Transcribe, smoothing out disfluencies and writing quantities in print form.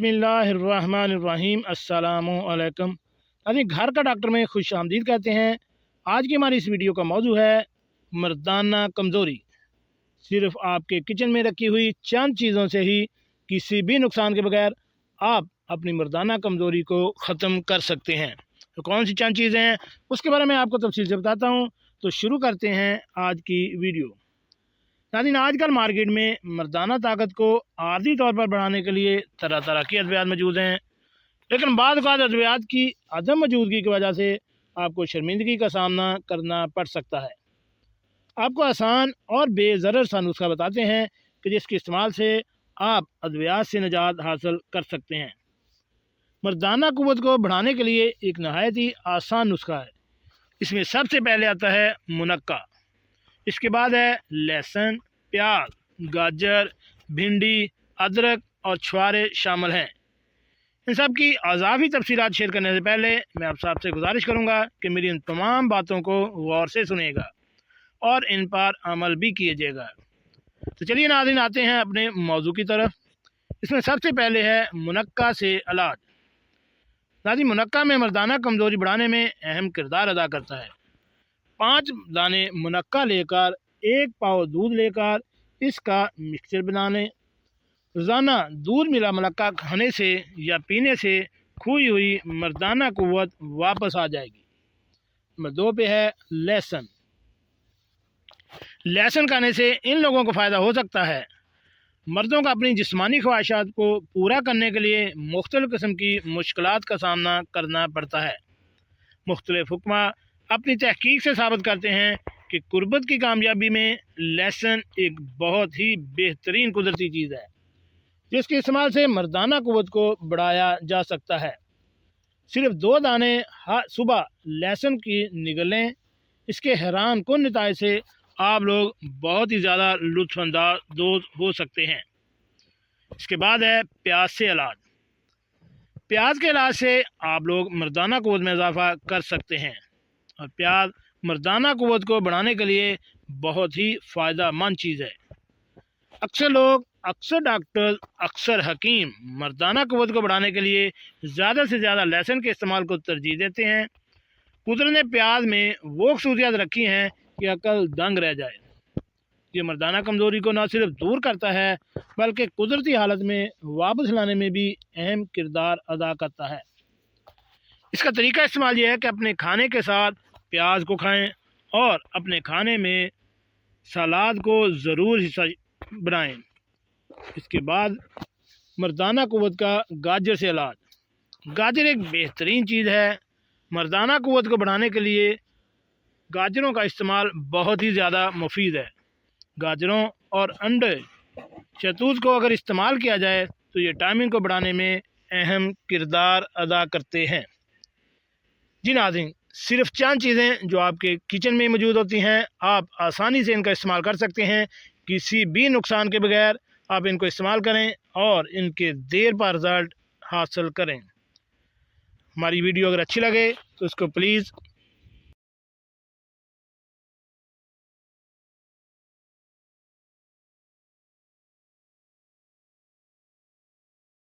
बिस्मिल्लाहिर्रहमानिर्रहीम अस्सलामुअलैकुम। अभी घर का डॉक्टर में खुश आमदीद कहते हैं। आज की हमारी इस वीडियो का मौजू है मर्दाना कमज़ोरी। सिर्फ आपके किचन में रखी हुई चंद चीज़ों से ही किसी भी नुकसान के बगैर आप अपनी मर्दाना कमज़ोरी को ख़त्म कर सकते हैं। तो कौन सी चंद चीज़ें हैं उसके बारे में आपको तफसील से बताता हूँ। तो शुरू करते हैं आज की वीडियो। नाज़रीन, आजकल मार्केट में मर्दाना ताकत को आर्जी तौर पर बढ़ाने के लिए तरह तरह की अद्वियात मौजूद हैं, लेकिन बाद अद्वियात की अदम मौजूदगी की वजह से आपको शर्मिंदगी का सामना करना पड़ सकता है। आपको आसान और बेज़रर सा नुस्खा बताते हैं कि जिसके इस्तेमाल से आप अद्वियात से निजात हासिल कर सकते हैं। मर्दाना क़ुव्वत को बढ़ाने के लिए एक नहायत ही आसान नुस्खा है। इसमें सबसे पहले आता है मुनक्का, इसके बाद है लहसुन, प्याज, गाजर, भिंडी, अदरक और छुहारे शामिल हैं। इन सब की अज़ाफ़ी तफसीलात शेयर करने से पहले मैं आपसे गुजारिश करूंगा कि मेरी इन तमाम बातों को गौर से सुनिएगा और इन पर अमल भी कीजिएगा। तो चलिए नाज़रीन, आते हैं अपने मौजू की तरफ। इसमें सबसे पहले है मुनक्का से इलाज। नाज़रीन, मुनक्का में मर्दाना कमज़ोरी बढ़ाने में अहम किरदार अदा करता है। 5 दाने मुनक्का लेकर 1 पाव दूध लेकर इसका मिक्सचर बना लें। रोज़ाना दूध मिला मुनक्का खाने से या पीने से खोई हुई मर्दाना क़ुव्वत वापस आ जाएगी। नंबर 2 पे है लहसुन। लहसुन खाने से इन लोगों को फ़ायदा हो सकता है। मर्दों का अपनी जिस्मानी ख्वाहिशात को पूरा करने के लिए मुख्तलिफ़ किस्म की मुश्किलात का सामना करना पड़ता है। मुख्तलिफ़ हुक्मा अपनी तहकीक से साबित करते हैं कि कुर्बत की कामयाबी में लहसुन एक बहुत ही बेहतरीन कुदरती चीज़ है, जिसके इस्तेमाल से मर्दाना क़ुव्वत को बढ़ाया जा सकता है। सिर्फ 2 दाने सुबह लहसुन की निगलें। इसके हैरान कुन नतीजे से आप लोग बहुत ही ज़्यादा लुत्फ़अंदाज हो सकते हैं। इसके बाद है प्याज से इलाज। प्याज के इलाज से आप लोग मर्दाना क़ुव्वत में इजाफ़ा कर सकते हैं और प्याज मर्दाना क़ुव्वत को बढ़ाने के लिए बहुत ही फ़ायदेमंद चीज़ है। अक्सर डॉक्टर, अक्सर हकीम मर्दाना क़ुव्वत को बढ़ाने के लिए ज़्यादा से ज़्यादा लहसुन के इस्तेमाल को तरजीह देते हैं। कुदरत ने प्याज में वो खसूसियात रखी हैं कि अकल दंग रह जाए। ये मर्दाना कमज़ोरी को न सिर्फ दूर करता है बल्कि कुदरती हालत में वापस लाने में भी अहम किरदार अदा करता है। इसका तरीका इस्तेमाल यह है कि अपने खाने के साथ प्याज को खाएं और अपने खाने में सलाद को ज़रूर हिस्सा बनाएं। इसके बाद मर्दाना क़ुव्वत का गाजर से इलाज। गाजर एक बेहतरीन चीज़ है। मर्दाना क़ुव्वत को बढ़ाने के लिए गाजरों का इस्तेमाल बहुत ही ज़्यादा मुफीद है। गाजरों और अंडे शतूत को अगर इस्तेमाल किया जाए तो ये टाइमिंग को बढ़ाने में अहम किरदार अदा करते हैं। जी नाज़रीन, सिर्फ चंद चीज़ें जो आपके किचन में मौजूद होती हैं, आप आसानी से इनका इस्तेमाल कर सकते हैं। किसी भी नुकसान के बगैर आप इनको इस्तेमाल करें और इनके देर पर रिज़ल्ट हासिल करें। हमारी वीडियो अगर अच्छी लगे तो इसको प्लीज़